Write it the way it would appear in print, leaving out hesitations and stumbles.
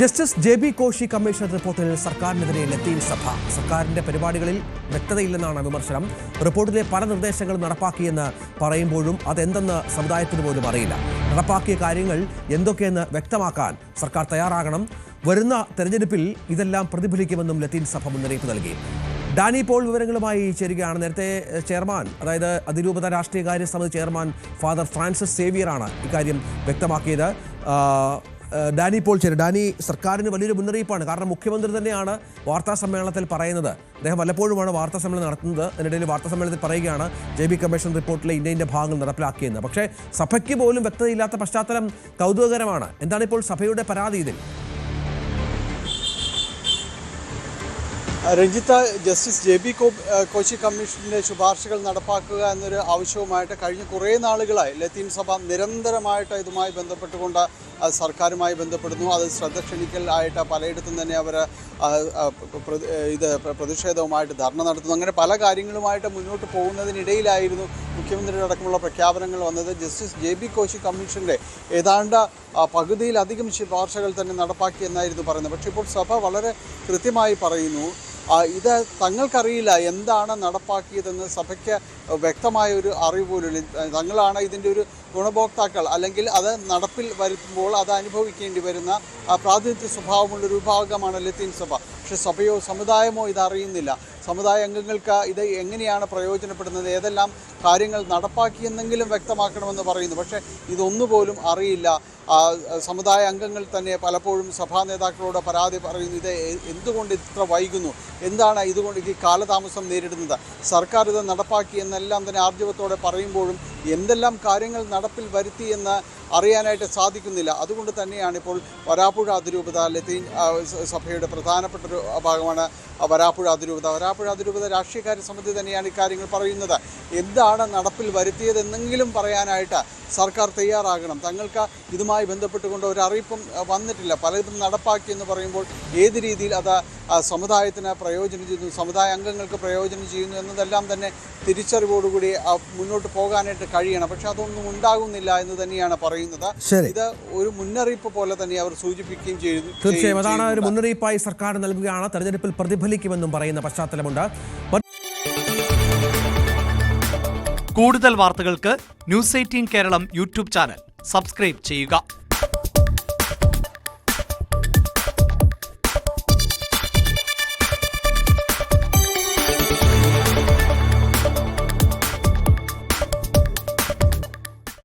Justice ജെ.ബി. Koshy commission റിപ്പോർട്ടിൽ സർക്കാരിനെതിരെ ലത്തീൻ സഭ. സർക്കാരിന്റെ പരിപാടികളിൽ വ്യക്തതയില്ലെന്നാണ് വിമർശനം. റിപ്പോർട്ടിലെ പല നിർദ്ദേശങ്ങളും നടപ്പാക്കിയെന്ന് പറയുമ്പോഴും അതെന്തെന്ന് സമുദായത്തിന് പോലും അറിയില്ല. നടപ്പാക്കിയ കാര്യങ്ങൾ എന്തൊക്കെയെന്ന് വ്യക്തമാക്കാൻ സർക്കാർ തയ്യാറാകണം. വരുന്ന തെരഞ്ഞെടുപ്പിൽ ഇതെല്ലാം പ്രതിഫലിക്കുമെന്നും ലത്തീൻ സഭ മുന്നറിയിപ്പ് നൽകി. ഡാനി പോൾ വിവരങ്ങളുമായി ചേരുകയാണ്. നേരത്തെ ചെയർമാൻ, അതായത് അതിരൂപത രാഷ്ട്രീയകാര്യ സമിതി ചെയർമാൻ ഫാദർ ഫ്രാൻസിസ് സേവിയറാണ് ഇക്കാര്യം വ്യക്തമാക്കിയത്. ഡാനി പോൾ ചേരും. ഡാനി, സർക്കാരിന് വലിയൊരു മുന്നറിയിപ്പാണ്. കാരണം മുഖ്യമന്ത്രി തന്നെയാണ് വാർത്താ സമ്മേളനത്തിൽ പറയുന്നത്. അദ്ദേഹം വല്ലപ്പോഴുമാണ് വാർത്താ സമ്മേളനം നടത്തുന്നത്. അതിനിടയിൽ വാർത്താ സമ്മേളനത്തിൽ പറയുകയാണ് ജെ.ബി. കമ്മീഷൻ റിപ്പോർട്ടിലെ ഇന്ന ഭാഗങ്ങൾ നടപ്പിലാക്കിയെന്ന്. പക്ഷേ സഭയ്ക്ക് പോലും വ്യക്തതയില്ലാത്ത പശ്ചാത്തലം കൗതുകകരമാണ്. എന്താണ് ഇപ്പോൾ സഭയുടെ പരാതി ഇതിൽ? രഞ്ജിത്ത്, ജസ്റ്റിസ് ജെ.ബി. കോശി കമ്മീഷൻ്റെ ശുപാർശകൾ നടപ്പാക്കുക എന്നൊരു ആവശ്യവുമായിട്ട് കഴിഞ്ഞ കുറേ നാളുകളായി ലത്തീൻ സഭ നിരന്തരമായിട്ട് ഇതുമായി ബന്ധപ്പെട്ടുകൊണ്ട് സർക്കാരുമായി ബന്ധപ്പെടുന്നു. അത് ശ്രദ്ധ ക്ഷണിക്കലായിട്ട് പലയിടത്തും തന്നെ അവർ പ്രതിഷേധവുമായിട്ട് ധർണ നടത്തുന്നു. അങ്ങനെ പല കാര്യങ്ങളുമായിട്ട് മുന്നോട്ട് പോകുന്നതിനിടയിലായിരുന്നു മുഖ്യമന്ത്രിയുടെ അടക്കമുള്ള പ്രഖ്യാപനങ്ങൾ വന്നത്. ജസ്റ്റിസ് ജെ.ബി. കോശി കമ്മീഷൻ്റെ ഏതാണ്ട് പകുതിയിലധികം ശുപാർശകൾ തന്നെ നടപ്പാക്കിയെന്നായിരുന്നു പറയുന്നത്. പക്ഷേ ഇപ്പോൾ സഭ വളരെ കൃത്യമായി പറയുന്നു, ഇത് തങ്ങൾക്കറിയില്ല എന്താണ് നടപ്പാക്കിയതെന്ന്. സഭയ്ക്ക് വ്യക്തമായ ഒരു അറിവ് പോലും. തങ്ങളാണ് ഇതിൻ്റെ ഒരു ഗുണഭോക്താക്കൾ, അല്ലെങ്കിൽ അത് നടപ്പിൽ വരുത്തുമ്പോൾ അത് അനുഭവിക്കേണ്ടി വരുന്ന പ്രാതിനിധ്യ സ്വഭാവമുള്ളൊരു വിഭാഗമാണ് ലത്തീൻ സഭ. പക്ഷേ സഭയോ സമുദായമോ ഇതറിയുന്നില്ല. സമുദായ അംഗങ്ങൾക്ക് ഇത് എങ്ങനെയാണ് പ്രയോജനപ്പെടുന്നത്, ഏതെല്ലാം കാര്യങ്ങൾ നടപ്പാക്കിയെന്നെങ്കിലും വ്യക്തമാക്കണമെന്ന് പറയുന്നു. പക്ഷേ ഇതൊന്നുപോലും അറിയില്ല. സമുദായ അംഗങ്ങൾ തന്നെ പലപ്പോഴും സഭാ നേതാക്കളോട് പരാതി പറയുന്നു, ഇത് എന്തുകൊണ്ട് ഇത്ര വൈകുന്നു, എന്താണ് ഇതുകൊണ്ട് ഈ കാലതാമസം നേരിടുന്നത്, സർക്കാർ ഇത് നടപ്പാക്കി എന്നെല്ലാം തന്നെ ആർജവത്തോടെ പറയുമ്പോഴും എന്തെല്ലാം കാര്യങ്ങൾ നടപ്പിൽ വരുത്തി എന്ന് അറിയാനായിട്ട് സാധിക്കുന്നില്ല. അതുകൊണ്ട് തന്നെയാണ് ഇപ്പോൾ വരാപ്പുഴ അതിരൂപത, ലത്തീൻ സഭയുടെ പ്രധാനപ്പെട്ടൊരു ഭാഗമാണ് വരാപ്പുഴ അതിരൂപത. വരാപ്പുഴ അതിരൂപത രാഷ്ട്രീയകാര്യ സമിതി തന്നെയാണ് ഇക്കാര്യങ്ങൾ പറയുന്നത്. എന്താണ് നടപ്പിൽ വരുത്തിയതെന്നെങ്കിലും പറയാനായിട്ട് സർക്കാർ തയ്യാറാകണം. തങ്ങൾക്ക് ഇതുമായി ബന്ധപ്പെട്ടുകൊണ്ട് ഒരു അറിയിപ്പും വന്നിട്ടില്ല. പലതും നടപ്പാക്കിയെന്ന് പറയുമ്പോൾ ഏത് രീതിയിൽ അത് സമുദായത്തിന് പ്രയോജനം ചെയ്യുന്നു, സമുദായ അംഗങ്ങൾക്ക് പ്രയോജനം ചെയ്യുന്നു എന്നതെല്ലാം തന്നെ തിരിച്ചറിവോടുകൂടി മുന്നോട്ട് പോകാനായിട്ട് കഴിയണം. പക്ഷെ അതൊന്നും ഉണ്ടാകുന്നില്ല എന്ന് തന്നെയാണ് പറയുന്നത്. ഇത് ഒരു മുന്നറിയിപ്പ് പോലെ തന്നെ അവർ സൂചിപ്പിക്കുകയും ചെയ്തു. തീർച്ചയായും അതാണ് ഒരു മുന്നറിയിപ്പായി സർക്കാർ നൽകുകയാണ്. തെരഞ്ഞെടുപ്പിൽ പ്രതിഫലിക്കുമെന്നും പറയുന്ന പശ്ചാത്തലമുണ്ട്. കൂടുതൽ വാർത്തകൾക്ക് news 18 Keralam YouTube channel subscribe ചെയ്യുക.